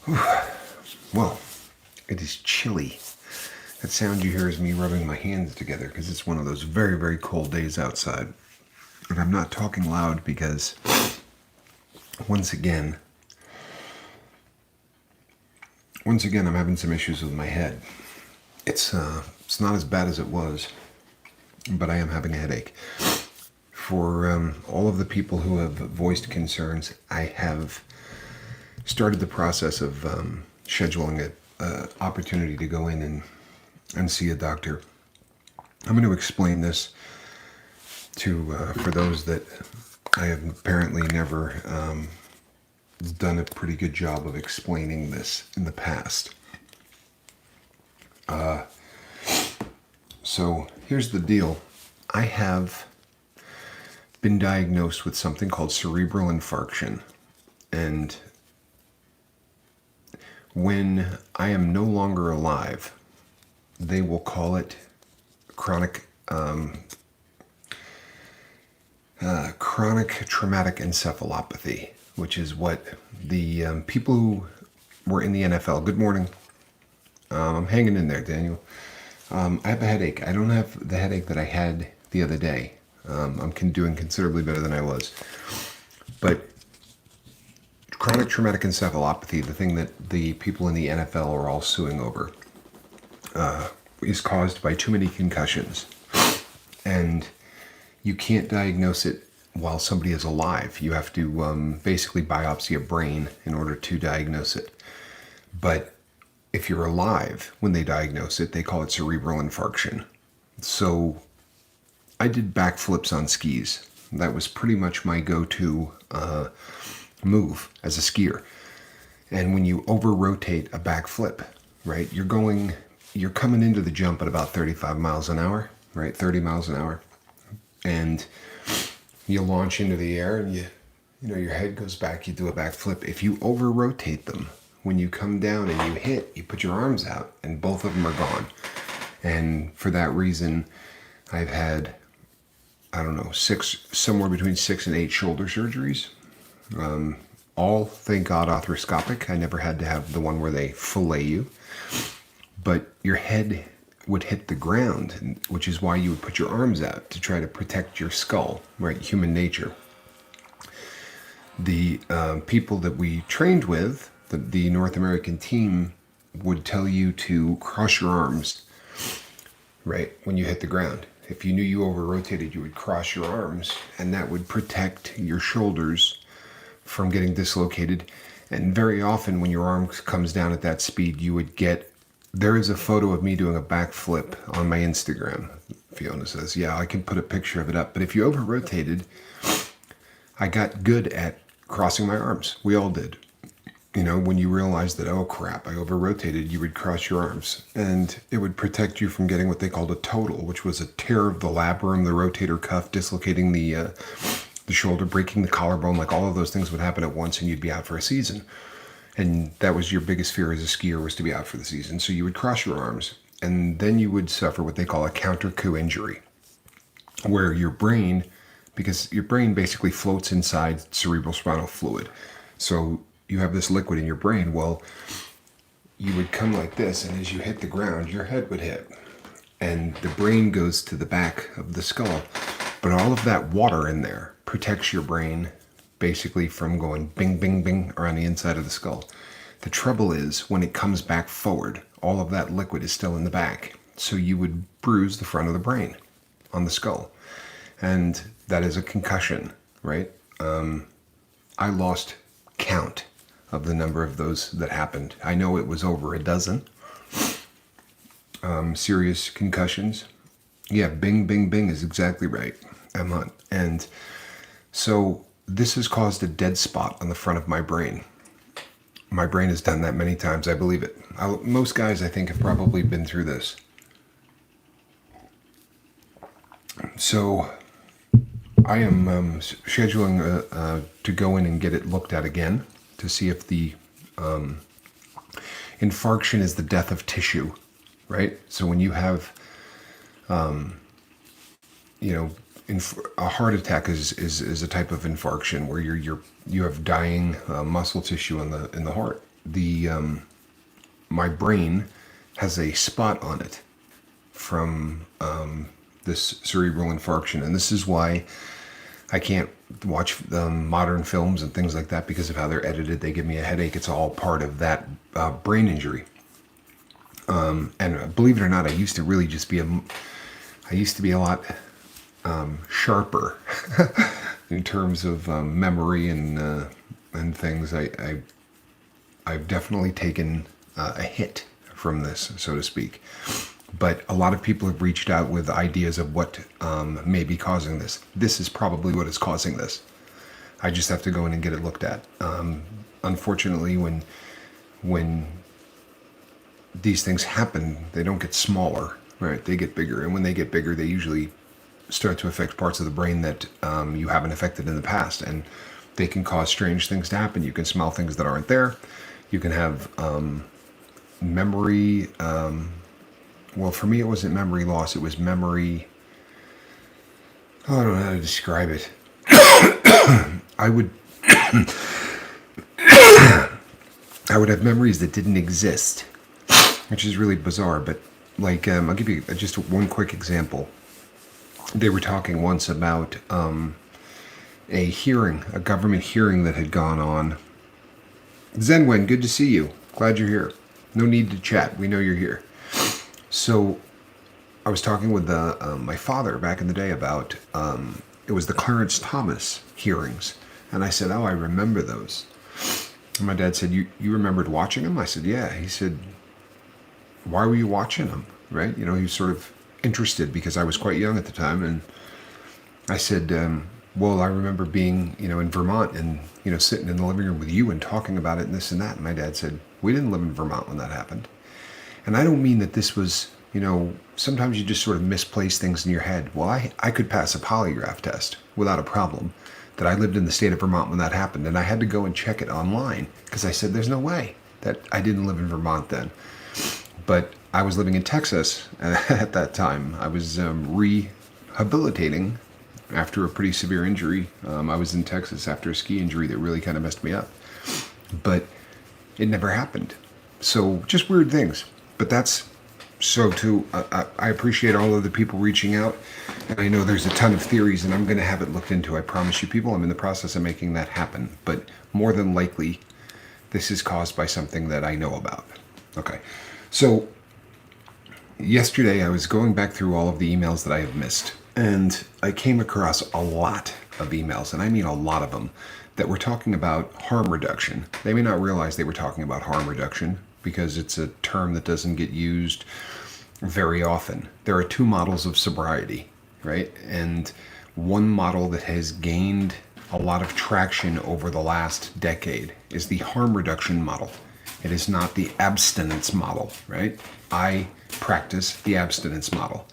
Well, it is chilly. That sound you hear is me rubbing my hands together because it's one of those very, very cold days outside. And I'm not talking loud because, once again, I'm having some issues with my head. It's not as bad as it was, but I am having a headache. For all of the people who have voiced concerns, I have started the process of scheduling an opportunity to go in and see a doctor. I'm going to explain this for those that I have apparently never done a pretty good job of explaining this in the past. So here's the deal. I have been diagnosed with something called cerebral infarction, and when I am no longer alive, they will call it chronic traumatic encephalopathy, which is what the people who were in the NFL. Good morning. I'm hanging in there, Daniel. I have a headache. I don't have the headache that I had the other day. I'm doing considerably better than I was. But chronic traumatic encephalopathy, the thing that the people in the NFL are all suing over, is caused by too many concussions. And you can't diagnose it while somebody is alive. You have to basically biopsy a brain in order to diagnose it. But if you're alive when they diagnose it, they call it cerebral infarction. So I did backflips on skis. That was pretty much my go-to move as a skier. And when you over-rotate a backflip, right, you're coming into the jump at about 35 miles an hour, right, 30 miles an hour. And you launch into the air and your head goes back, you do a backflip. If you over-rotate them, when you come down and you hit, you put your arms out and both of them are gone. And for that reason, I've had, I don't know, somewhere between 6 and 8 shoulder surgeries. All, thank God, arthroscopic. I never had to have the one where they fillet you. But your head would hit the ground, which is why you would put your arms out to try to protect your skull, right? Human nature. The people that we trained with, the North American team, would tell you to cross your arms, right, when you hit the ground. If you knew you over-rotated, you would cross your arms, and that would protect your shoulders from getting dislocated. And very often when your arm comes down at that speed, there is a photo of me doing a backflip on my Instagram. Fiona says, yeah, I can put a picture of it up. But if you over-rotated, I got good at crossing my arms. We all did. When you realized that, oh crap, I over-rotated, you would cross your arms. And it would protect you from getting what they called a total, which was a tear of the labrum, the rotator cuff, dislocating the shoulder, breaking the collarbone. Like all of those things would happen at once and you'd be out for a season. And that was your biggest fear as a skier, was to be out for the season. So you would cross your arms, and then you would suffer what they call a counter-coup injury, where your brain, because your brain basically floats inside cerebral spinal fluid. So you have this liquid in your brain. Well, you would come like this, and as you hit the ground, your head would hit. And the brain goes to the back of the skull. But all of that water in there protects your brain basically from going bing, bing, bing around the inside of the skull. The trouble is, when it comes back forward, all of that liquid is still in the back. So you would bruise the front of the brain on the skull. And that is a concussion, right? I lost count of the number of those that happened. I know it was over a dozen. Serious concussions. Yeah, bing, bing, bing is exactly right, Emma. And so this has caused a dead spot on the front of my brain. My brain has done that many times, I believe it. Most guys, I think, have probably been through this. So I am scheduling to go in and get it looked at again to see if the infarction is the death of tissue, right? So when you have, a heart attack is a type of infarction where you have dying muscle tissue in the heart, my brain has a spot on it from this cerebral infarction, and this is why I can't watch modern films and things like that because of how they're edited. They give me a headache. It's all part of that brain injury. And believe it or not, I used to really just be a lot sharper in terms of memory and things. I've definitely taken a hit from this, so to speak. But a lot of people have reached out with ideas of what may be causing this. This is probably what is causing this. I just have to go in and get it looked at. Unfortunately, when these things happen, they don't get smaller, right? They get bigger. And when they get bigger, they usually start to affect parts of the brain that you haven't affected in the past. And they can cause strange things to happen. You can smell things that aren't there. You can have memory. Well, for me, it wasn't memory loss. It was memory. Oh, I don't know how to describe it. I would have memories that didn't exist, which is really bizarre. But like, I'll give you just one quick example. They were talking once about a government hearing that had gone on. Zenwen, good to see you. Glad you're here. No need to chat. We know you're here. So I was talking with my father back in the day about, it was the Clarence Thomas hearings. And I said, oh, I remember those. And my dad said, you remembered watching them? I said, yeah. He said, why were you watching them? Right? You know, he was sort of interested because I was quite young at the time. And I said, well, I remember being, in Vermont and, sitting in the living room with you and talking about it and this and that. And my dad said, we didn't live in Vermont when that happened. And I don't mean that this was, sometimes you just sort of misplace things in your head. Well, I could pass a polygraph test without a problem, that I lived in the state of Vermont when that happened. And I had to go and check it online because I said, there's no way that I didn't live in Vermont then. But I was living in Texas at that time. I was rehabilitating after a pretty severe injury. I was in Texas after a ski injury that really kind of messed me up. But it never happened. So just weird things. But that's so too. I appreciate all of the people reaching out. And I know there's a ton of theories, and I'm going to have it looked into. I promise you people, I'm in the process of making that happen. But more than likely, this is caused by something that I know about. Okay. So yesterday I was going back through all of the emails that I have missed. And I came across a lot of emails, and I mean a lot of them, that were talking about harm reduction. They may not realize they were talking about harm reduction because it's a term that doesn't get used very often. There are two models of sobriety, right? And one model that has gained a lot of traction over the last decade is the harm reduction model. It is not the abstinence model, right? I practice the abstinence model.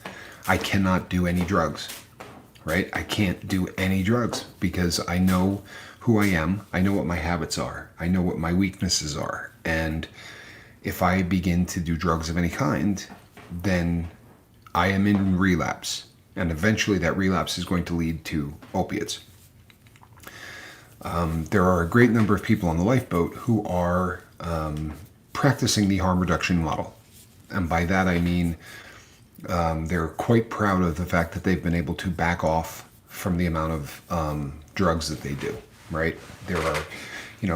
I cannot do any drugs, right? I can't do any drugs because I know who I am. I know what my habits are. I know what my weaknesses are. And if I begin to do drugs of any kind, then I am in relapse. And eventually that relapse is going to lead to opiates. There are a great number of people on the lifeboat who are practicing the harm reduction model. And by that I mean they're quite proud of the fact that they've been able to back off from the amount of drugs that they do, right? There are,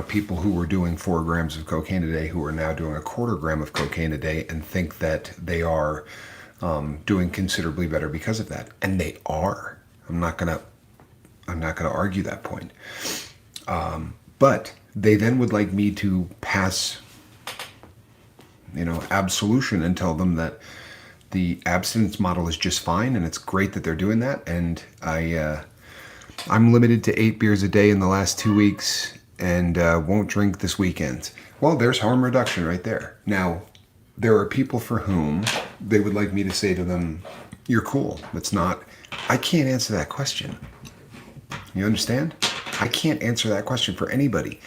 people who were doing 4 grams of cocaine a day who are now doing a 1/4 gram of cocaine a day and think that they are doing considerably better because of that. And they are. I'm not gonna argue that point. But they then would like me to pass, absolution and tell them that the abstinence model is just fine and it's great that they're doing that. And I'm limited to 8 beers a day in the last 2 weeks and won't drink this weekend. Well, there's harm reduction right there. Now, there are people for whom they would like me to say to them, you're cool. It's not. I can't answer that question. You understand? I can't answer that question for anybody.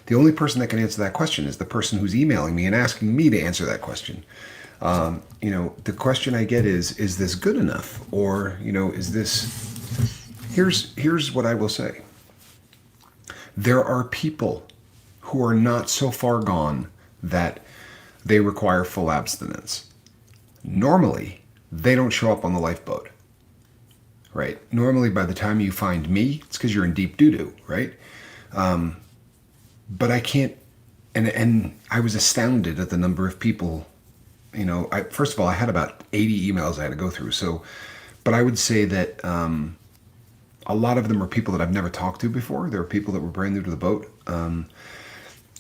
The only person that can answer that question is the person who's emailing me and asking me to answer that question. The question I get is this good enough? Or, is this... Here's what I will say. There are people who are not so far gone that they require full abstinence. Normally, they don't show up on the lifeboat, right? Normally, by the time you find me, it's because you're in deep doo-doo, right? But I can't, and I was astounded at the number of people, first of all, I had about 80 emails I had to go through. So, but I would say that a lot of them are people that I've never talked to before. There were people that were brand new to the boat.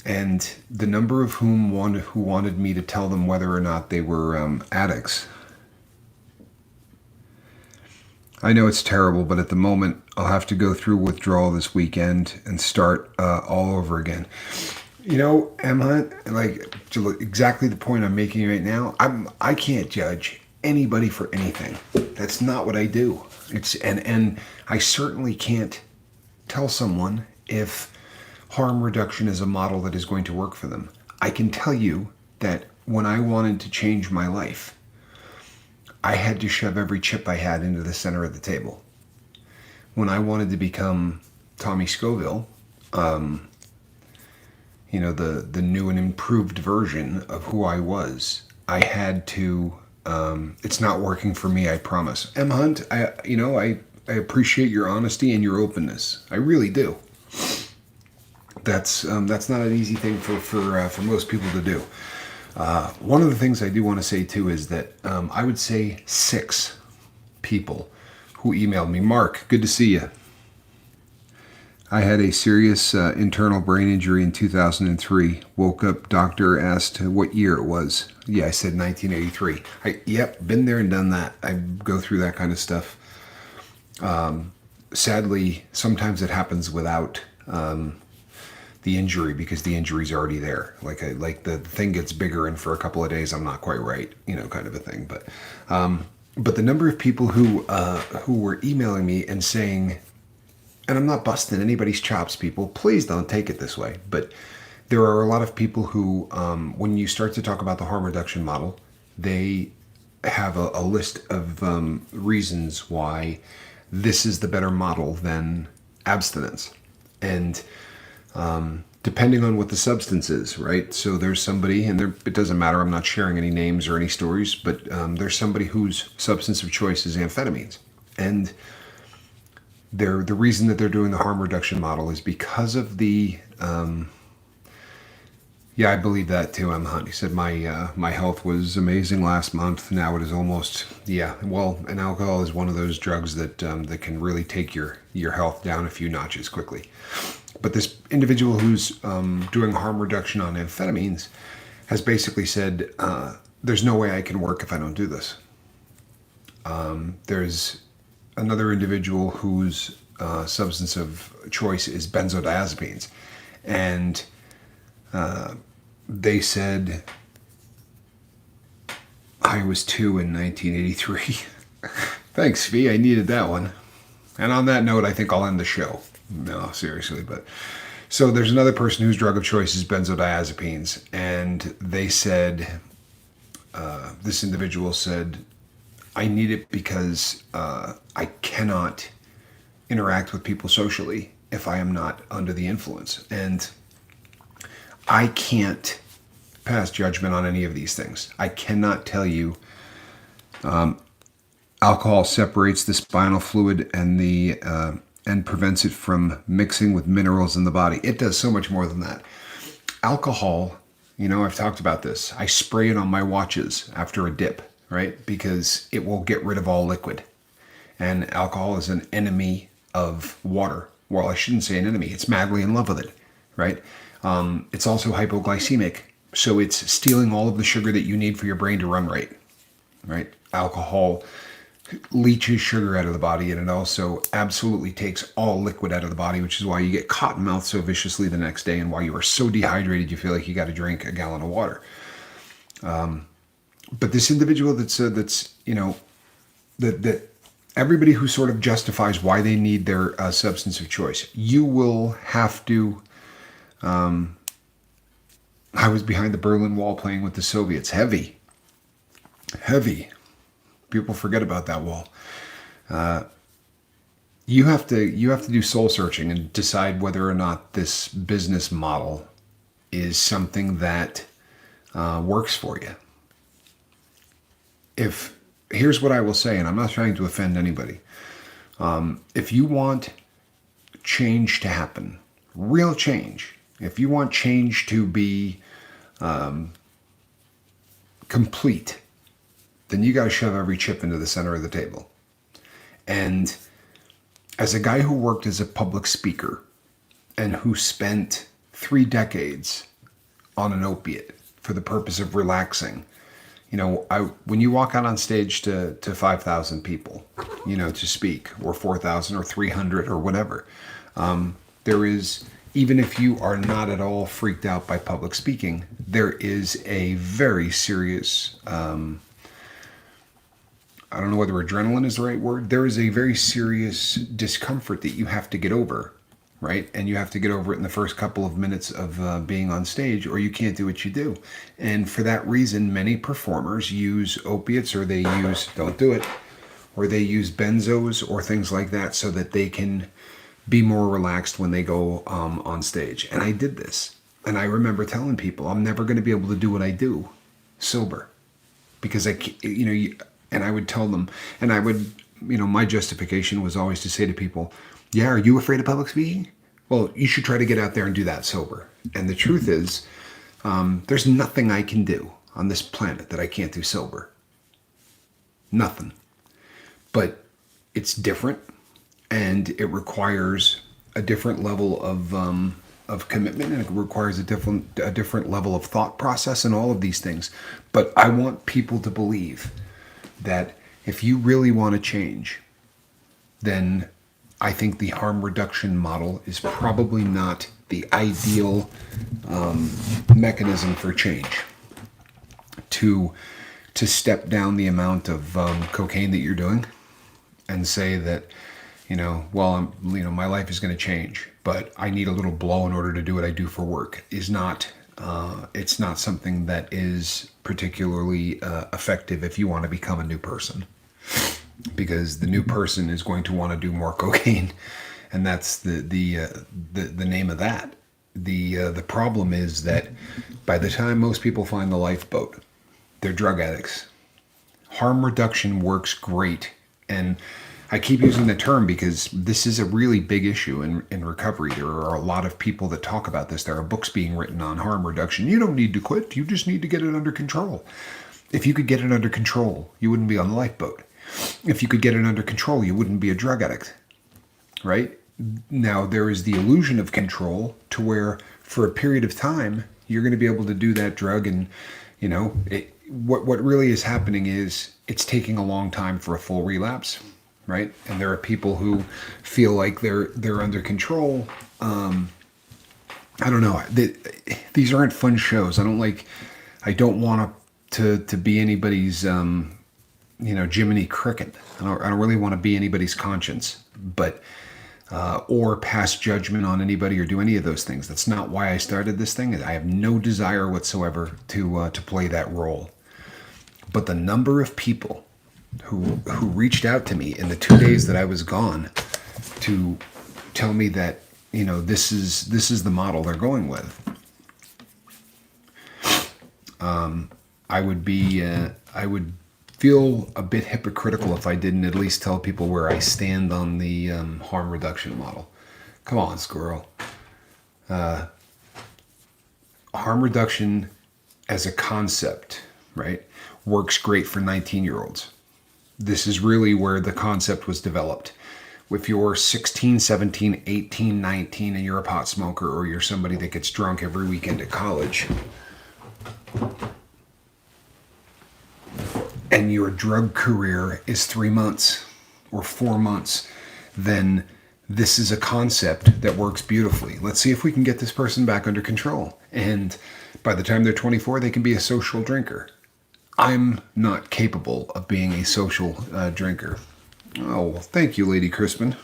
And the number of who wanted me to tell them whether or not they were addicts. I know it's terrible, but at the moment, I'll have to go through withdrawal this weekend and start all over again. Emma, like exactly the point I'm making right now, I can't judge anybody for anything. That's not what I do. And I certainly can't tell someone if harm reduction is a model that is going to work for them. I can tell you that when I wanted to change my life, I had to shove every chip I had into the center of the table. When I wanted to become Tommy Scoville, the new and improved version of who I was, I had to. It's not working for me, I promise. M. Hunt, I appreciate your honesty and your openness. I really do. That's not an easy thing for most people to do. One of the things I do want to say too is that I would say 6 people who emailed me. Mark, good to see you. I had a serious internal brain injury in 2003. Woke up, doctor asked what year it was. Yeah, I said 1983. Yep, been there and done that. I go through that kind of stuff. Sadly, sometimes it happens without the injury because the injury's already there. Like the thing gets bigger, and for a couple of days I'm not quite right, kind of a thing. But the number of people who were emailing me and saying, and I'm not busting anybody's chops, people, please don't take it this way, but there are a lot of people who, when you start to talk about the harm reduction model, they have a list of reasons why this is the better model than abstinence. And depending on what the substance is, right? So there's somebody, and it doesn't matter, I'm not sharing any names or any stories, but there's somebody whose substance of choice is amphetamines. And the reason that they're doing the harm reduction model is because of the, I believe that too, M. Hunt. He said, my health was amazing last month. Now it is almost, and alcohol is one of those drugs that can really take your health down a few notches quickly. But this individual who's doing harm reduction on amphetamines has basically said, there's no way I can work if I don't do this. There's another individual whose substance of choice is benzodiazepines. And they said, I was 2 in 1983. Thanks, Fee. I needed that one. And on that note, I think I'll end the show. No, seriously. But so there's another person whose drug of choice is benzodiazepines. And they said, this individual said, I need it because I cannot interact with people socially if I am not under the influence. And I can't pass judgment on any of these things. I cannot tell you alcohol separates the spinal fluid and prevents it from mixing with minerals in the body. It does so much more than that. Alcohol, I've talked about this. I spray it on my watches after a dip, right? Because it will get rid of all liquid. And alcohol is an enemy of water. Well, I shouldn't say an enemy. It's madly in love with it, right? It's also hypoglycemic. So it's stealing all of the sugar that you need for your brain to run right? Alcohol leaches sugar out of the body, and it also absolutely takes all liquid out of the body, which is why you get cotton mouth so viciously the next day, and why you are so dehydrated you feel like you got to drink a gallon of water. But this individual that everybody who sort of justifies why they need their substance of choice, you will have to. I was behind the Berlin Wall playing with the Soviets. Heavy. People forget about that wall. You have to do soul searching and decide whether or not this business model is something that works for you. Here's what I will say, and I'm not trying to offend anybody. If you want change to happen, real change, if you want change to be complete, then you got to shove every chip into the center of the table. And as a guy who worked as a public speaker and who spent 3 decades on an opiate for the purpose of relaxing, when you walk out on stage to 5,000 people, to speak, or 4,000 or 300 or whatever, there is, even if you are not at all freaked out by public speaking, there is a very serious, I don't know whether adrenaline is the right word. There is a very serious discomfort that you have to get over, right? And you have to get over it in the first couple of minutes of being on stage, or you can't do what you do. And for that reason, many performers use opiates, or they use, don't do it, or they use benzos or things like that so that they can be more relaxed when they go on stage. And I did this. And I remember telling people, I'm never going to be able to do what I do sober. Because and I would tell them, and I would, my justification was always to say to people, yeah, are you afraid of public speaking? Well, you should try to get out there and do that sober. And the truth is, there's nothing I can do on this planet that I can't do sober. Nothing. But it's different, and it requires a different level of commitment, and it requires a different level of thought process and all of these things. But I want people to believe that if you really want to change, then I think the harm reduction model is probably not the ideal mechanism for change. To step down the amount of cocaine that you're doing and say that, my life is going to change, but I need a little blow in order to do what I do for work is not. It's not something that is particularly effective if you want to become a new person, because the new person is going to want to do more cocaine, and that's the name of that. The problem is that by the time most people find the lifeboat, they're drug addicts. Harm reduction works great, and I keep using the term because this is a really big issue in recovery. There are a lot of people that talk about this. There are books being written on harm reduction. You don't need to quit. You just need to get it under control. If you could get it under control, you wouldn't be on the lifeboat. If you could get it under control, you wouldn't be a drug addict, right? Now, there is the illusion of control to where for a period of time, you're going to be able to do that drug. And, what really is happening is it's taking a long time for a full relapse. Right, and there are people who feel like they're under control. I don't know. These aren't fun shows. I don't want to be anybody's Jiminy Cricket. I don't really want to be anybody's conscience, but or pass judgment on anybody or do any of those things. That's not why I started this thing. I have no desire whatsoever to play that role. But the number of people who reached out to me in the 2 days that I was gone to tell me that this is the model they're going with. I would feel a bit hypocritical if I didn't at least tell people where I stand on the harm reduction model. Come on, squirrel. Harm reduction as a concept, right, works great for 19-year-olds. This is really where the concept was developed. If you're 16, 17, 18, 19, and you're a pot smoker, or you're somebody that gets drunk every weekend at college, and your drug career is 3 months or 4 months, then this is a concept that works beautifully. Let's see if we can get this person back under control. And by the time they're 24, they can be a social drinker. I'm not capable of being a social drinker. Oh, well, thank you, Lady Crispin.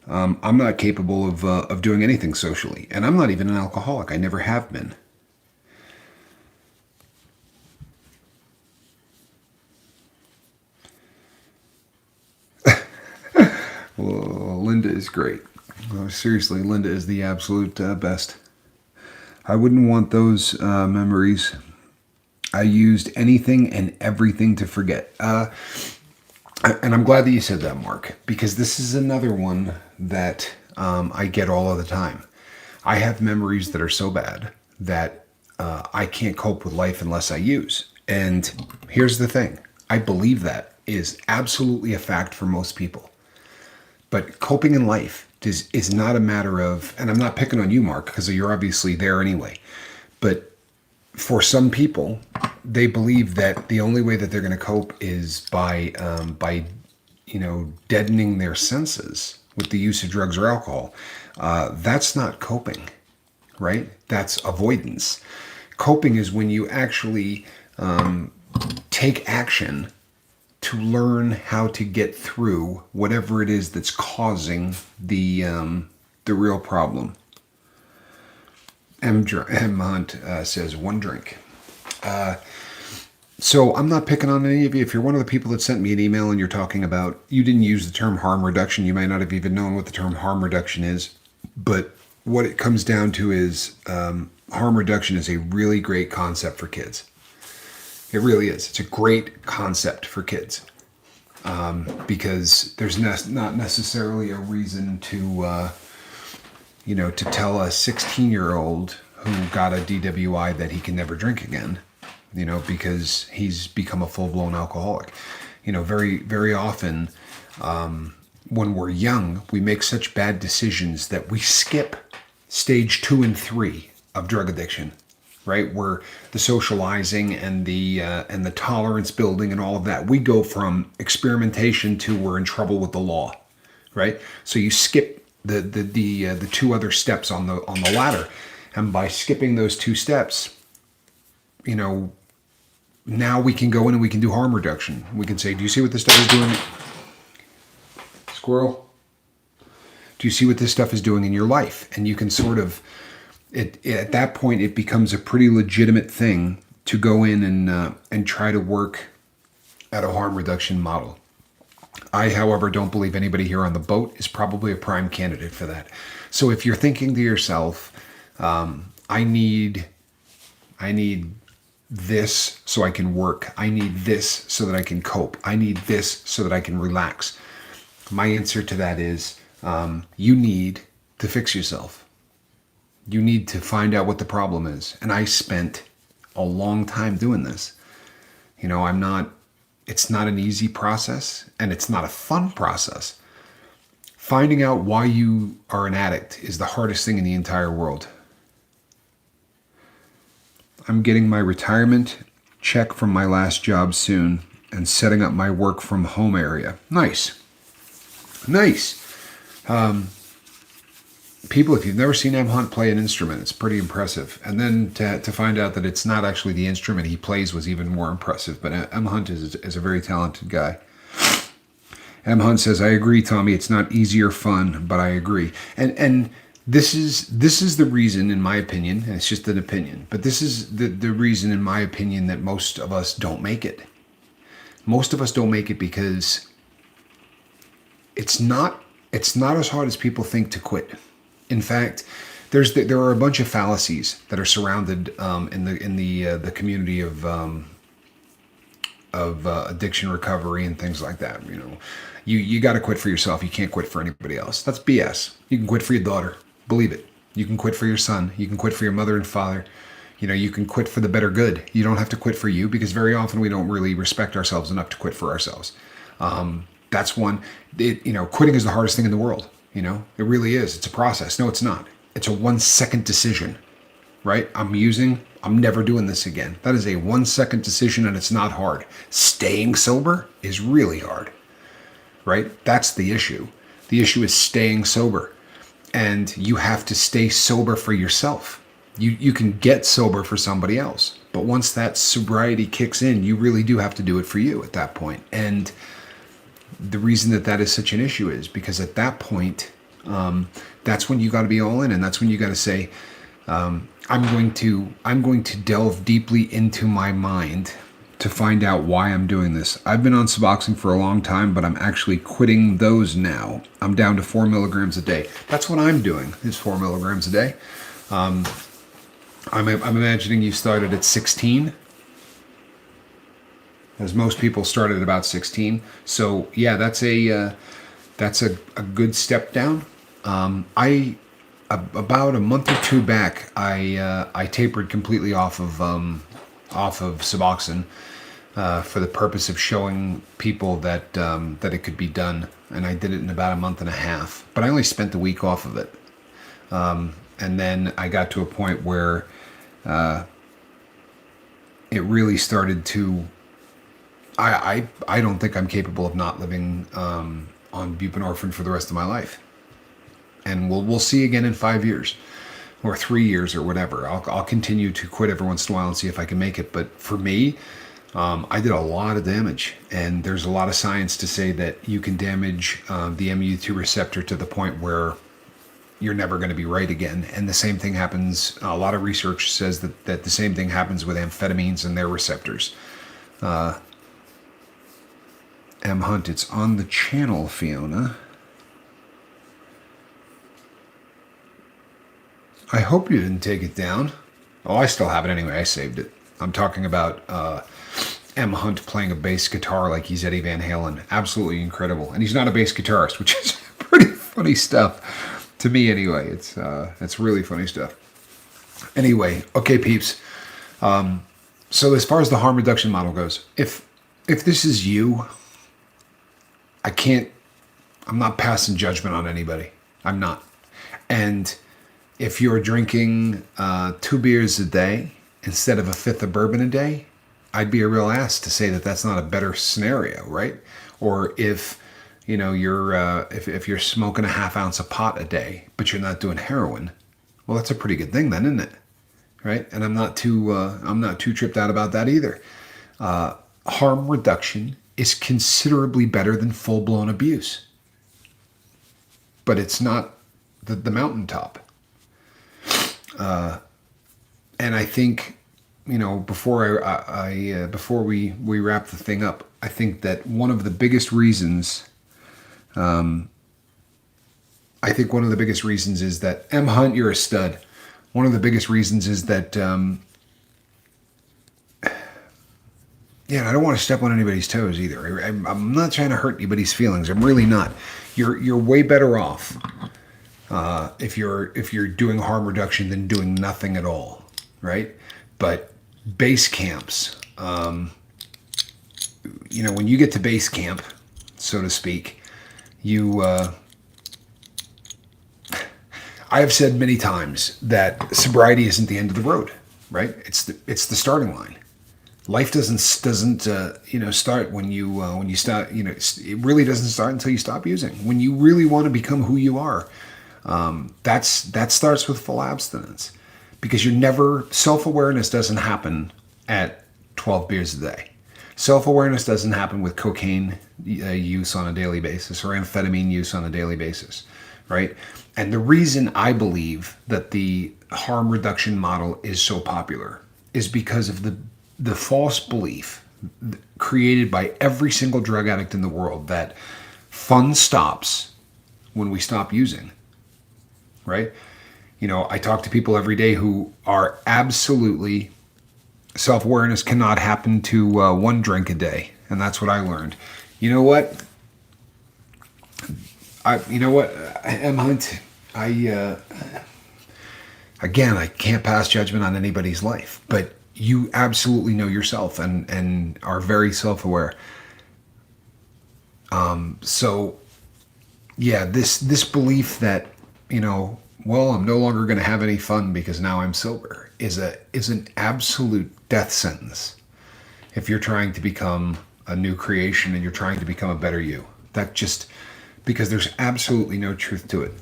I'm not capable of doing anything socially, and I'm not even an alcoholic. I never have been. Well, Linda is great. Seriously, Linda is the absolute best. I wouldn't want those memories. I used anything and everything to forget. And I'm glad that you said that, Mark, because this is another one that I get all of the time. I have memories that are so bad that I can't cope with life unless I use. And here's the thing. I believe that is absolutely a fact for most people. But coping in life is not a matter of, and I'm not picking on you, Mark, because you're obviously there anyway. But for some people, they believe that the only way that they're going to cope is by deadening their senses with the use of drugs or alcohol. That's not coping, right? That's avoidance. Coping is when you actually take action to learn how to get through whatever it is that's causing the real problem. M. Hunt says one drink. So I'm not picking on any of you. If you're one of the people that sent me an email and you're talking about, you didn't use the term harm reduction, you might not have even known what the term harm reduction is. But what it comes down to is harm reduction is a really great concept for kids. It really is. It's a great concept for kids because there's not necessarily a reason to tell a 16-year-old who got a DWI that he can never drink again, because he's become a full-blown alcoholic. Very, very often when we're young, we make such bad decisions that we skip stage 2 and 3 of drug addiction, right? Where the socializing and the tolerance building and all of that, we go from experimentation to we're in trouble with the law, right? So you skip the two other steps on the ladder, and by skipping those 2 steps, now we can go in and we can do harm reduction. We can say, do you see what this stuff is doing? Squirrel. Do you see what this stuff is doing in your life? And you can sort of, at that point, it becomes a pretty legitimate thing to go in and try to work at a harm reduction model. I, however, don't believe anybody here on the boat is probably a prime candidate for that. So if you're thinking to yourself, I need this so I can work. I need this so that I can cope. I need this so that I can relax. My answer to that is you need to fix yourself. You need to find out what the problem is. And I spent a long time doing this. It's not an easy process, and it's not a fun process. Finding out why you are an addict is the hardest thing in the entire world. I'm getting my retirement check from my last job soon and setting up my work from home area. Nice. People, if you've never seen M. Hunt play an instrument, it's pretty impressive. And then to find out that it's not actually the instrument he plays was even more impressive. But M. Hunt is a very talented guy. M. Hunt says, I agree, Tommy. It's not easy or fun, but I agree. And this is the reason, in my opinion, and it's just an opinion, but this is the reason, in my opinion, that most of us don't make it. Most of us don't make it because it's not as hard as people think to quit. In fact, there are a bunch of fallacies that are surrounded in the community of addiction recovery and things like that. You got to quit for yourself. You can't quit for anybody else. That's BS. You can quit for your daughter. Believe it. You can quit for your son. You can quit for your mother and father. You can quit for the better good. You don't have to quit for you, because very often we don't really respect ourselves enough to quit for ourselves. That's one. Quitting is the hardest thing in the world. It really is. It's a process. No, it's not. It's a 1-second decision, right? I'm never doing this again. That is a 1-second decision, and it's not hard. Staying sober is really hard, right? That's the issue. The issue is staying sober, and you have to stay sober for yourself. You can get sober for somebody else, but once that sobriety kicks in, you really do have to do it for you at that point. And the reason that is such an issue is because at that point, that's when you got to be all in, and that's when you got to say, I'm going to delve deeply into my mind to find out why I'm doing this. I've been on Suboxone for a long time, but I'm actually quitting those now. I'm down to 4 milligrams a day. That's what I'm doing, is 4 milligrams a day. I'm imagining you started at 16, as most people started at about 16. So yeah, that's a good step down. About a month or two back, I tapered completely off of Suboxone for the purpose of showing people that it could be done, and I did it in about a month and a half. But I only spent a week off of it, and then I got to a point where it really started to. I don't think I'm capable of not living on buprenorphine for the rest of my life, and we'll see again in 5 years. Or 3 years or whatever. I'll continue to quit every once in a while and see if I can make it. But for me, I did a lot of damage, and there's a lot of science to say that you can damage the MU2 receptor to the point where you're never going to be right again. And the same thing happens. A lot of research says that the same thing happens with amphetamines and their receptors. M. Hunt, it's on the channel, Fiona. I hope you didn't take it down. Oh, I still have it anyway. I saved it. I'm talking about M. Hunt playing a bass guitar like he's Eddie Van Halen. Absolutely incredible. And he's not a bass guitarist, which is pretty funny stuff to me anyway. It's really funny stuff. Anyway, okay, peeps. So as far as the harm reduction model goes, if this is you, I'm not passing judgment on anybody. I'm not. And if you're drinking 2 beers a day instead of a fifth of bourbon a day, I'd be a real ass to say that that's not a better scenario, right? Or if you're if you're smoking a half ounce of pot a day, but you're not doing heroin, well, that's a pretty good thing then, isn't it? Right? And I'm not too tripped out about that either. Harm reduction is considerably better than full blown abuse, but it's not the mountaintop. And I think, before before we wrap the thing up, I think that one of the biggest reasons, is that M. Hunt, you're a stud. One of the biggest reasons is that, I don't want to step on anybody's toes either. I'm not trying to hurt anybody's feelings. I'm really not. You're way better off if you're doing harm reduction than doing nothing at all, right? But base camps, when you get to base camp, so to speak, I have said many times that sobriety isn't the end of the road, right? It's the starting line. Life doesn't start when you start. It really doesn't start until you stop using. When you really want to become who you are, that starts with full abstinence, because self-awareness doesn't happen at 12 beers a day. Self-awareness doesn't happen with cocaine use on a daily basis or amphetamine use on a daily basis, right? And the reason I believe that the harm reduction model is so popular is because of the false belief created by every single drug addict in the world that fun stops when we stop using, right? I talk to people every day who are absolutely, self-awareness cannot happen to one drink a day. And that's what I learned. You know what? M. Hunt, again, I can't pass judgment on anybody's life, but you absolutely know yourself and are very self-aware. So yeah, this belief that, I'm no longer going to have any fun because now I'm sober is an absolute death sentence. If you're trying to become a new creation and you're trying to become a better you, because there's absolutely no truth to it.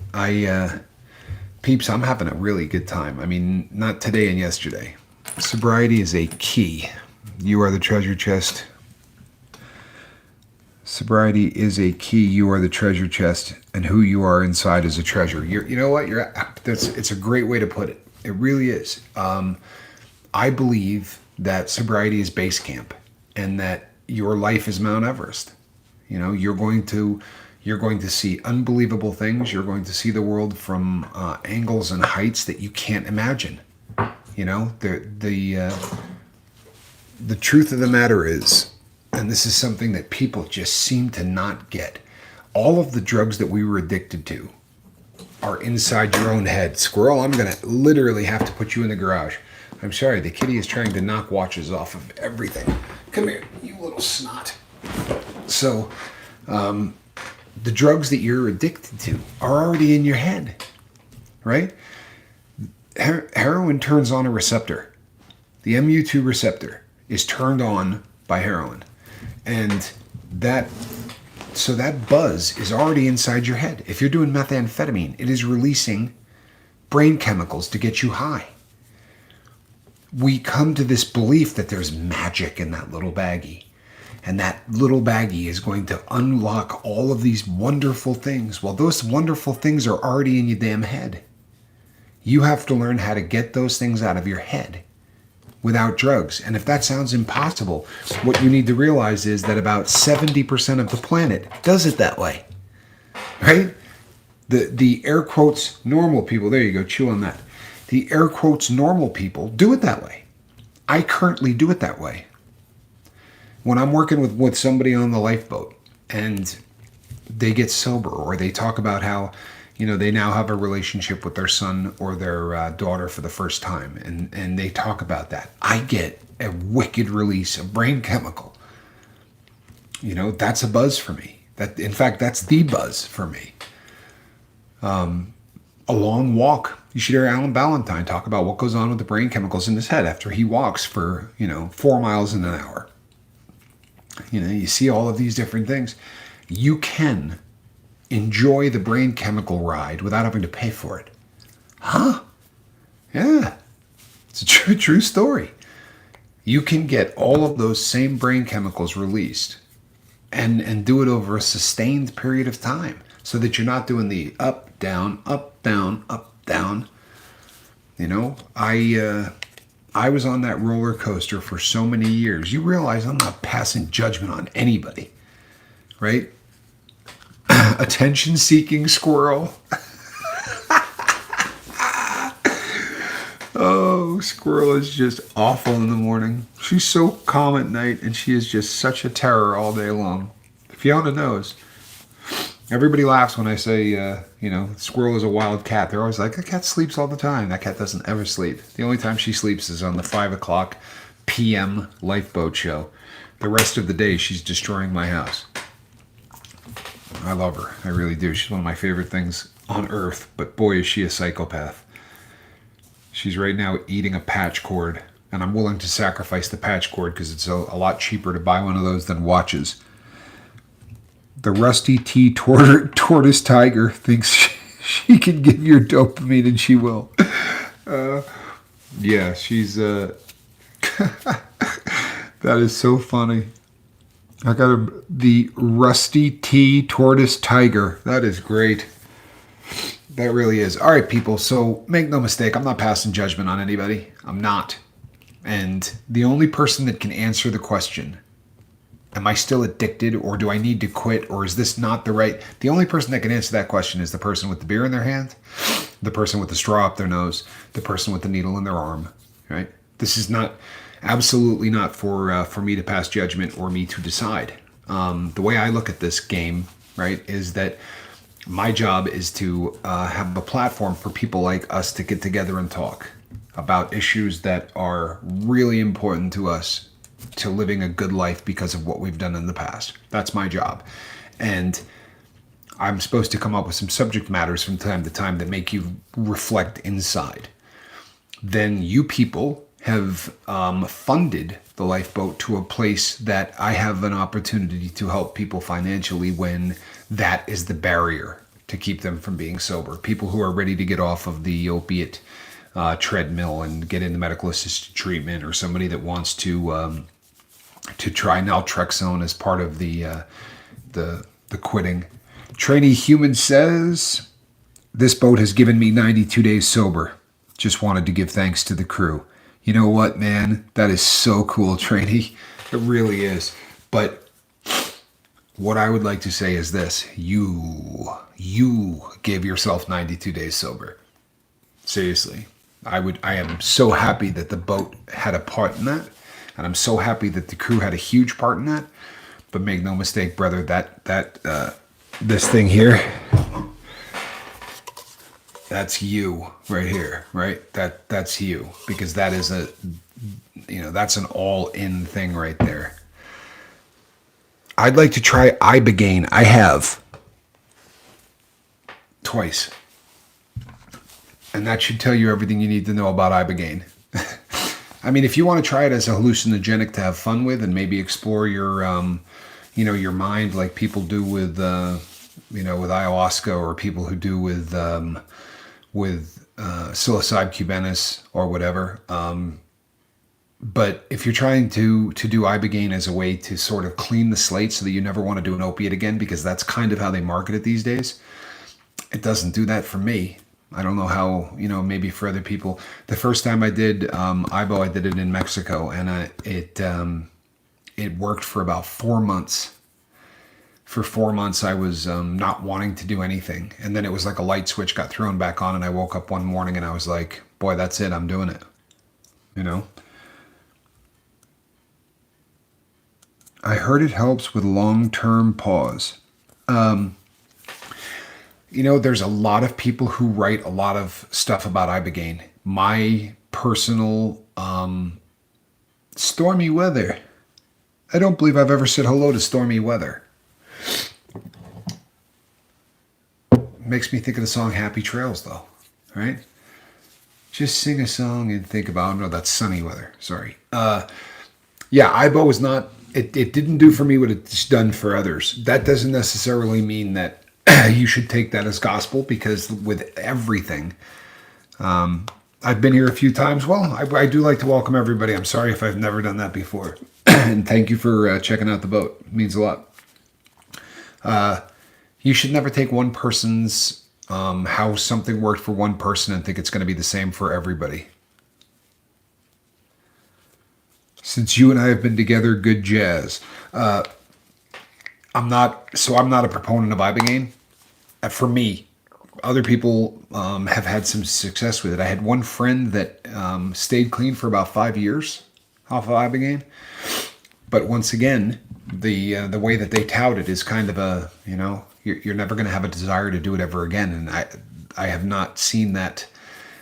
Peeps, I'm having a really good time. I mean, not today and yesterday. Sobriety is a key. You are the treasure chest. Sobriety is a key. You are the treasure chest, and who you are inside is a treasure. You know what? It's a great way to put it. It really is. I believe that sobriety is base camp, and that your life is Mount Everest. You're going to see unbelievable things. You're going to see the world from angles and heights that you can't imagine. You know, the truth of the matter is, and this is something that people just seem to not get, all of the drugs that we were addicted to are inside your own head. Squirrel, I'm going to literally have to put you in the garage. I'm sorry, the kitty is trying to knock watches off of everything. Come here, you little snot. So, the drugs that you're addicted to are already in your head, right? Heroin turns on a receptor. The MU2 receptor is turned on by heroin. And that buzz is already inside your head. If you're doing methamphetamine, it is releasing brain chemicals to get you high. We come to this belief that there's magic in that little baggie. And that little baggie is going to unlock all of these wonderful things. Well, those wonderful things are already in your damn head. You have to learn how to get those things out of your head without drugs. And if that sounds impossible, what you need to realize is that about 70% of the planet does it that way, right? The air quotes normal people, there you go, chew on that. The air quotes normal people do it that way. I currently do it that way. When I'm working with somebody on the lifeboat and they get sober, or they talk about how, you know, they now have a relationship with their son or their daughter for the first time, and they talk about that, I get a wicked release of brain chemical. You know, that's a buzz for me. In fact, that's the buzz for me. A long walk. You should hear Alan Ballantyne talk about what goes on with the brain chemicals in his head after he walks for, 4 miles in an hour. You know, you see all of these different things. You can enjoy the brain chemical ride without having to pay for it. Huh? Yeah. It's a true story. You can get all of those same brain chemicals released and do it over a sustained period of time so that you're not doing the up, down, up, down, up, down. You know, I was on that roller coaster for so many years. You realize I'm not passing judgment on anybody, right? Attention-seeking squirrel. Oh, Squirrel is just awful in the morning. She's so calm at night, and she is just such a terror all day long. Fiona knows. Everybody laughs when I say, Squirrel is a wild cat. They're always like, that cat sleeps all the time. That cat doesn't ever sleep. The only time she sleeps is on the 5 o'clock p.m. lifeboat show. The rest of the day, she's destroying my house. I love her. I really do. She's one of my favorite things on earth. But boy, is she a psychopath. She's right now eating a patch cord. And I'm willing to sacrifice the patch cord because it's a lot cheaper to buy one of those than watches. The Rusty T tortoise tiger thinks she can give you dopamine, and she will. Yeah, she's... that is so funny. I got the Rusty T tortoise tiger. That is great. That really is. All right, people. So make no mistake, I'm not passing judgment on anybody. I'm not. And the only person that can answer the question, am I still addicted, or do I need to quit, or is this not the right... The only person that can answer that question is the person with the beer in their hand, the person with the straw up their nose, the person with the needle in their arm, right? This is not... Absolutely not for me to pass judgment or me to decide. The way I look at this game, right, is that my job is to have a platform for people like us to get together and talk about issues that are really important to us, to living a good life because of what we've done in the past. That's my job. And I'm supposed to come up with some subject matters from time to time that make you reflect inside. Then you people have funded the lifeboat to a place that I have an opportunity to help people financially when that is the barrier to keep them from being sober. People who are ready to get off of the opiate treadmill and get into medical assisted treatment, or somebody that wants to try naltrexone as part of the quitting. Trainee Human says, this boat has given me 92 days sober. Just wanted to give thanks to the crew. You know what, man? That is so cool, Trainee. It really is. But what I would like to say is this. You gave yourself 92 days sober. Seriously. I am so happy that the boat had a part in that, and I'm so happy that the crew had a huge part in that. But make no mistake, brother, this thing here, that's you right here, right? That's you, because that is that's an all-in thing right there. I'd like to try ibogaine. I have twice, and that should tell you everything you need to know about ibogaine. I mean, if you want to try it as a hallucinogenic to have fun with and maybe explore your your mind, like people do with with ayahuasca, or people who do with psilocybe cubanis or whatever. But if you're trying to do ibogaine as a way to sort of clean the slate so that you never want to do an opiate again, because that's kind of how they market it these days, it doesn't do that for me. I don't know how, maybe for other people. The first time I did ibo, I did it in Mexico, and it worked for about 4 months. For 4 months, I was not wanting to do anything. And then it was like a light switch got thrown back on, and I woke up one morning and I was like, boy, that's it. I'm doing it. I heard it helps with long-term pause. There's a lot of people who write a lot of stuff about ibogaine. My personal stormy weather. I don't believe I've ever said hello to stormy weather. Makes me think of the song Happy Trails, though, right? Just sing a song and think about, no, that's sunny weather. Sorry. Yeah, ibo is not, it didn't do for me what it's done for others. That doesn't necessarily mean that you should take that as gospel, because with everything, I've been here a few times. Well, I do like to welcome everybody. I'm sorry if I've never done that before. And thank you for checking out the boat. It means a lot. You should never take one person's, how something worked for one person and think it's going to be the same for everybody. Since you and I have been together, good jazz. I'm not a proponent of ibogaine. For me, other people have had some success with it. I had one friend that stayed clean for about 5 years off of ibogaine. But once again, the way that they tout it is kind of a, you're never going to have a desire to do it ever again. And I have not seen that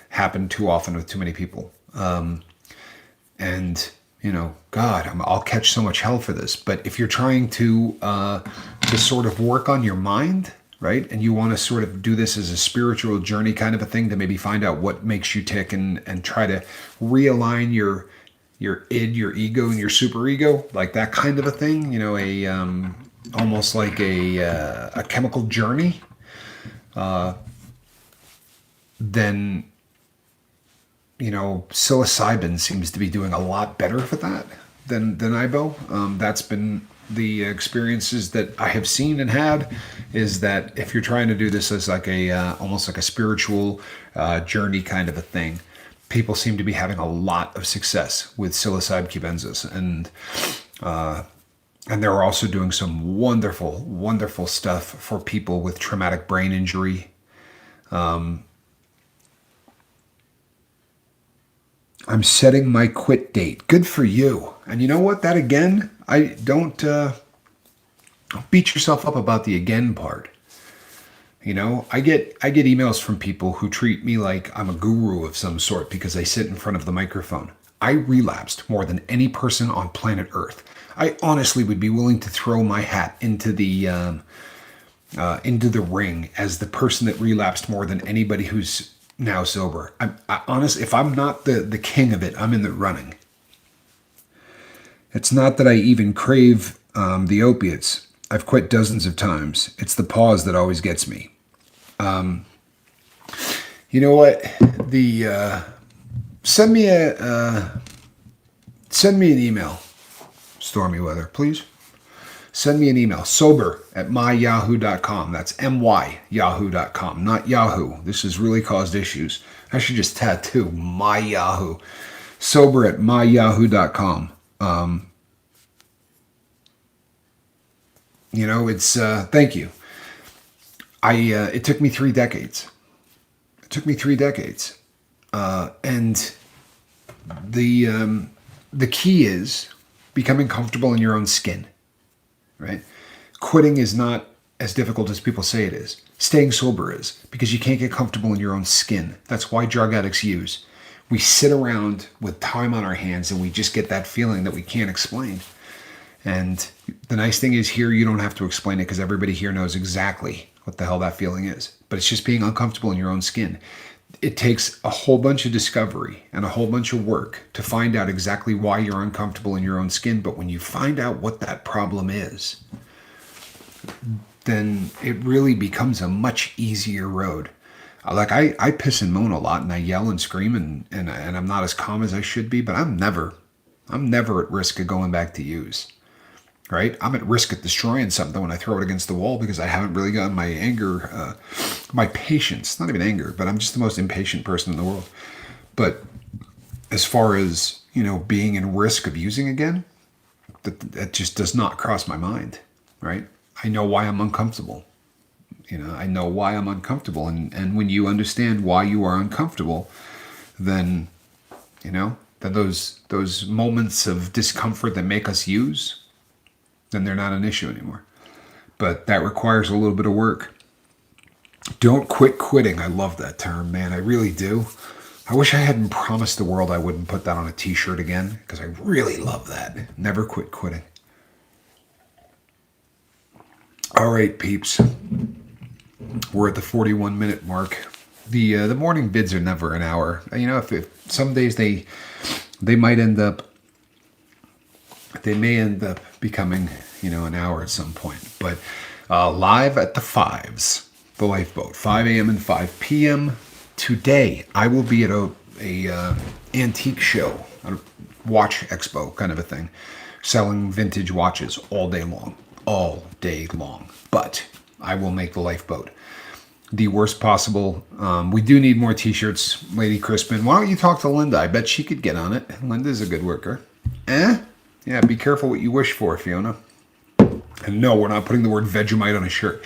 happen too often with too many people. And God, I'll catch so much hell for this. But if you're trying to sort of work on your mind, right, and you want to sort of do this as a spiritual journey kind of a thing, to maybe find out what makes you tick and try to realign your id, your ego, and your superego, like that kind of a thing, almost like a chemical journey, then psilocybin seems to be doing a lot better for that than ibo. That's been the experiences that I have seen and had, is that if you're trying to do this as like almost like a spiritual journey kind of a thing, people seem to be having a lot of success with psilocybe cubensis, and they're also doing some wonderful, wonderful stuff for people with traumatic brain injury. I'm setting my quit date. Good for you. And you know what? That again, I don't beat yourself up about the again part. I get emails from people who treat me like I'm a guru of some sort because I sit in front of the microphone. I relapsed more than any person on planet Earth. I honestly would be willing to throw my hat into the ring as the person that relapsed more than anybody who's now sober. I honestly, if I'm not the king of it, I'm in the running. It's not that I even crave the opiates. I've quit dozens of times. It's the pause that always gets me. You know what? Send me an email, Stormy Weather, please. Send me an email, sober@myyahoo.com. That's MY, not Yahoo. This has really caused issues. I should just tattoo my Yahoo. Sober@myyahoo.com. It's, thank you. It took me 3 decades. And the key is becoming comfortable in your own skin, right? Quitting is not as difficult as people say it is. Staying sober is, because you can't get comfortable in your own skin. That's why drug addicts use. We sit around with time on our hands and we just get that feeling that we can't explain. And the nice thing is here, you don't have to explain it because everybody here knows exactly what the hell that feeling is. But it's just being uncomfortable in your own skin. It takes a whole bunch of discovery and a whole bunch of work to find out exactly why you're uncomfortable in your own skin. But when you find out what that problem is, then it really becomes a much easier road. Like I piss and moan a lot and I yell and scream and I'm not as calm as I should be, but I'm never at risk of going back to use. Right? I'm at risk of destroying something when I throw it against the wall because I haven't really gotten my anger, my patience, not even anger, but I'm just the most impatient person in the world. But as far as, being in risk of using again, that just does not cross my mind, right? I know why I'm uncomfortable. I know why I'm uncomfortable. And when you understand why you are uncomfortable, then, then those moments of discomfort that make us use, then they're not an issue anymore. But that requires a little bit of work. Don't quit quitting. I love that term, man. I really do. I wish I hadn't promised the world I wouldn't put that on a t-shirt again, because I really love that. Never quit quitting. All right, peeps. We're at the 41-minute mark. The morning bids are never an hour. If some days they might end up, they may end up becoming, an hour at some point. But live at the Fives, the Lifeboat, 5 a.m. and 5 p.m. Today, I will be at a antique show, a watch expo kind of a thing, selling vintage watches all day long. But I will make the Lifeboat the worst possible. We do need more t-shirts, Lady Crispin. Why don't you talk to Linda? I bet she could get on it. Linda's a good worker. Yeah, be careful what you wish for, Fiona. And no, we're not putting the word Vegemite on a shirt.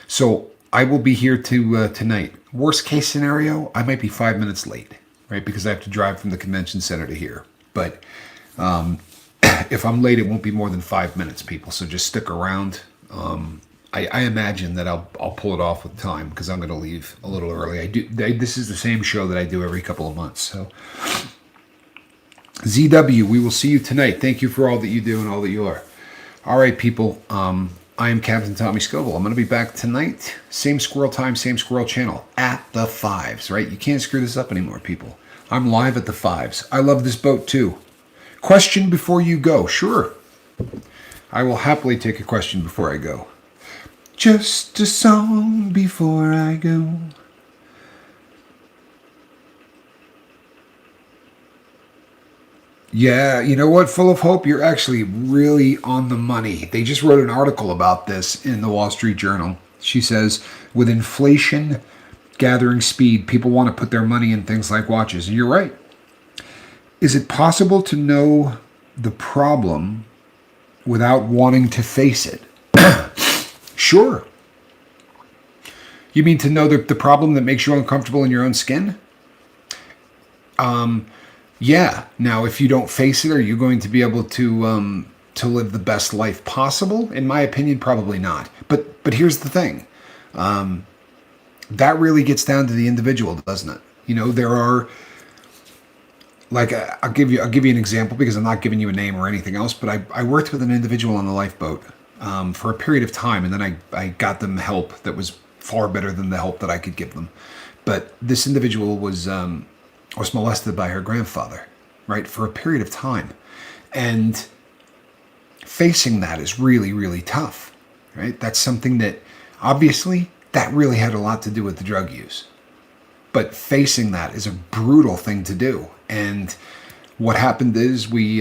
So I will be here tonight. Worst case scenario, I might be 5 minutes late, right? Because I have to drive from the convention center to here. But if I'm late, it won't be more than 5 minutes, people. So just stick around. I imagine that I'll pull it off with time because I'm going to leave a little early. This is the same show that I do every couple of months. So ZW, we will see you tonight. Thank you for all that you do and all that you are. All right, people. I am Captain Tommy Scoble. I'm going to be back tonight. Same squirrel time, same squirrel channel. At the Fives, right? You can't screw this up anymore, people. I'm live at the Fives. I love this boat, too. Question before you go. Sure. I will happily take a question before I go. Just a song before I go. Yeah, you know what, Full of Hope? You're actually really on the money. They just wrote an article about this in the Wall Street Journal. She says, with inflation gathering speed, people want to put their money in things like watches. And you're right. Is it possible to know the problem without wanting to face it? Sure. You mean to know the problem that makes you uncomfortable in your own skin? Yeah. Now, if you don't face it, are you going to be able to live the best life possible? In my opinion, probably not. But here's the thing. That really gets down to the individual, doesn't it? There are, like, I'll give you an example because I'm not giving you a name or anything else. But I worked with an individual on the Lifeboat for a period of time, and then I got them help that was far better than the help that I could give them. But this individual was molested by her grandfather, right, for a period of time. And facing that is really, really tough, right? That's something that, obviously, that really had a lot to do with the drug use. But facing that is a brutal thing to do. And what happened is we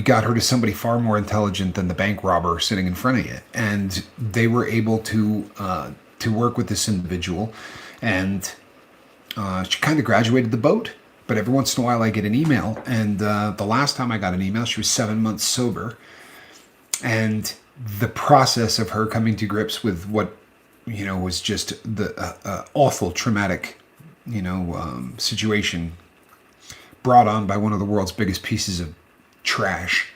got her to somebody far more intelligent than the bank robber sitting in front of you. And they were able to work with this individual. And she kind of graduated the boat. But every once in a while I get an email. And the last time I got an email, she was 7 months sober. And the process of her coming to grips with what, was just the awful traumatic situation brought on by one of the world's biggest pieces of trash.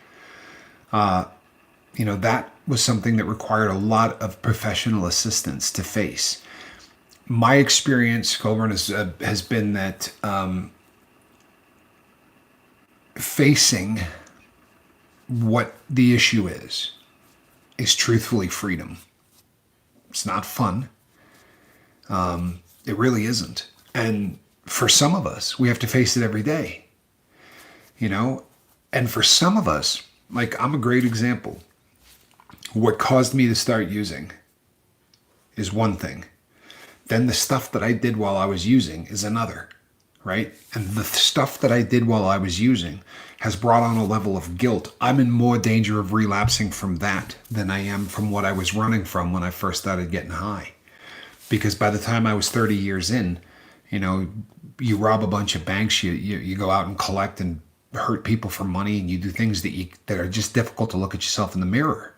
That was something that required a lot of professional assistance to face. My experience, Colburn, has been that facing what the issue is truthfully freedom. It's not fun. It really isn't. And for some of us, we have to face it every day, And for some of us, like I'm a great example. What caused me to start using is one thing. Then the stuff that I did while I was using is another, right? And the stuff that I did while I was using has brought on a level of guilt. I'm in more danger of relapsing from that than I am from what I was running from when I first started getting high. Because by the time I was 30 years in, you rob a bunch of banks, you go out and collect and hurt people for money, and you do things that are just difficult to look at yourself in the mirror.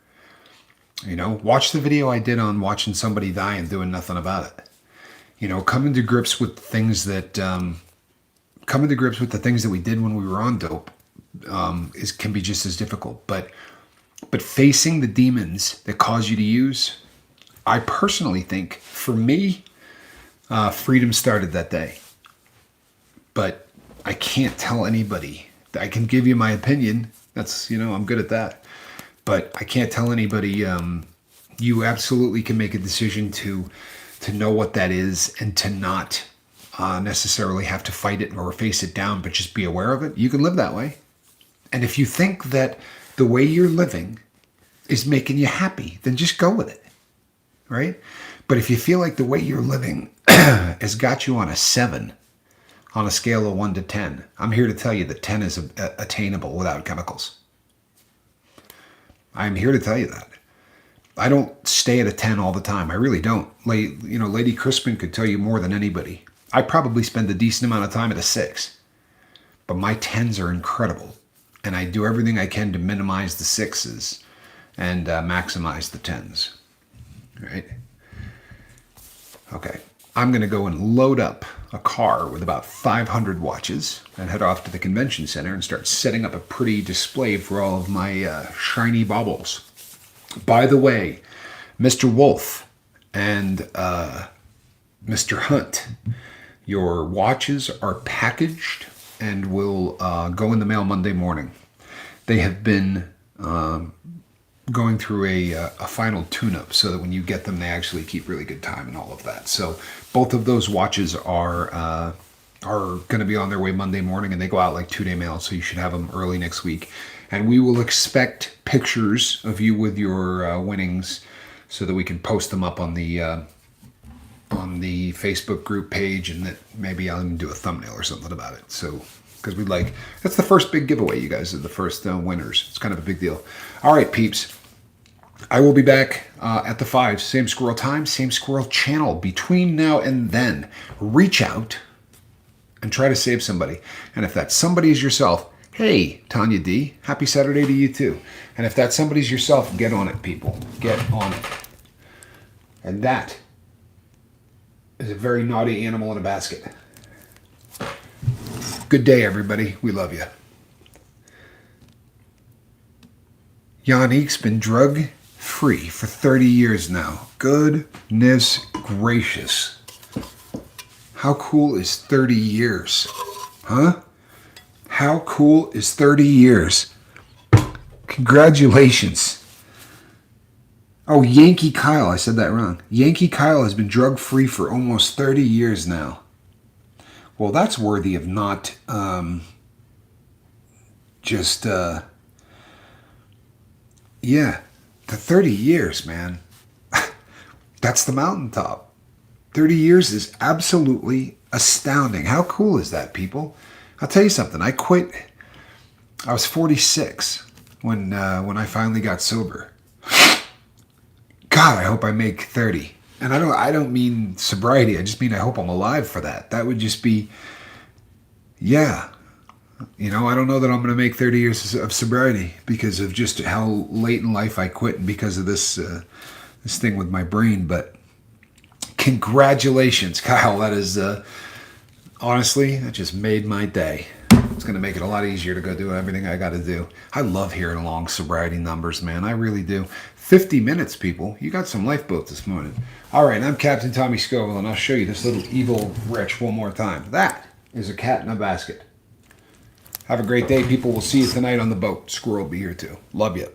Watch the video I did on watching somebody die and doing nothing about it. Coming to grips with the things that we did when we were on dope can be just as difficult. But facing the demons that cause you to use, I personally think, for me, freedom started that day. But I can't tell anybody. I can give you my opinion. That's, I'm good at that. But I can't tell anybody. You absolutely can make a decision to know what that is and to not necessarily have to fight it or face it down, but just be aware of it. You can live that way. And if you think that the way you're living is making you happy, then just go with it, right? But if you feel like the way you're living has got you on a 7 on a scale of 1 to 10, I'm here to tell you that 10 is attainable without chemicals. I'm here to tell you that. I don't stay at a 10 all the time. I really don't. Lady Crispin could tell you more than anybody. I probably spend a decent amount of time at a 6. But my 10s are incredible. And I do everything I can to minimize the 6s and maximize the 10s. Right? Okay. I'm going to go and load up a car with about 500 watches and head off to the convention center and start setting up a pretty display for all of my shiny baubles. By the way, Mr. Wolf and Mr. Hunt, your watches are packaged and will go in the mail Monday morning. They have been going through a final tune-up so that when you get them, they actually keep really good time and all of that. So both of those watches are going to be on their way Monday morning, and they go out like 2-day mail, so you should have them early next week. And we will expect pictures of you with your winnings so that we can post them up on the Facebook group page, and that maybe I'll even do a thumbnail or something about it. So, because that's the first big giveaway. You guys are the first winners. It's kind of a big deal. All right, peeps. I will be back at the 5, same squirrel time, same squirrel channel. Between now and then, reach out and try to save somebody. And if that somebody is yourself, hey, Tanya D, happy Saturday to you too. And if that somebody's yourself, get on it, people. Get on it. And that is a very naughty animal in a basket. Good day, everybody. We love you. Yannick's been drug-free for 30 years now. Goodness gracious. How cool is 30 years? Huh? How cool is 30 years? Congratulations. Oh, Yankee Kyle. I said that wrong. Yankee Kyle has been drug-free for almost 30 years now. Well, that's worthy of not yeah, the 30 years, man. That's the mountaintop. 30 years is absolutely astounding. How cool is that, people? I'll tell you something. I quit. I was 46 when I finally got sober. God, I hope I make 30. And I don't mean sobriety. I just mean I hope I'm alive for that. That would just be, yeah. I don't know that I'm going to make 30 years of sobriety because of just how late in life I quit and because of this thing with my brain. But congratulations, Kyle. That is honestly, that just made my day. It's going to make it a lot easier to go do everything I got to do. I love hearing long sobriety numbers, man. I really do. 50 minutes, people. You got some lifeboat this morning. All right, I'm Captain Tommy Scoville, and I'll show you this little evil wretch one more time. That is a cat in a basket. Have a great day, people. We'll see you tonight on the boat. Squirrel will be here too. Love you.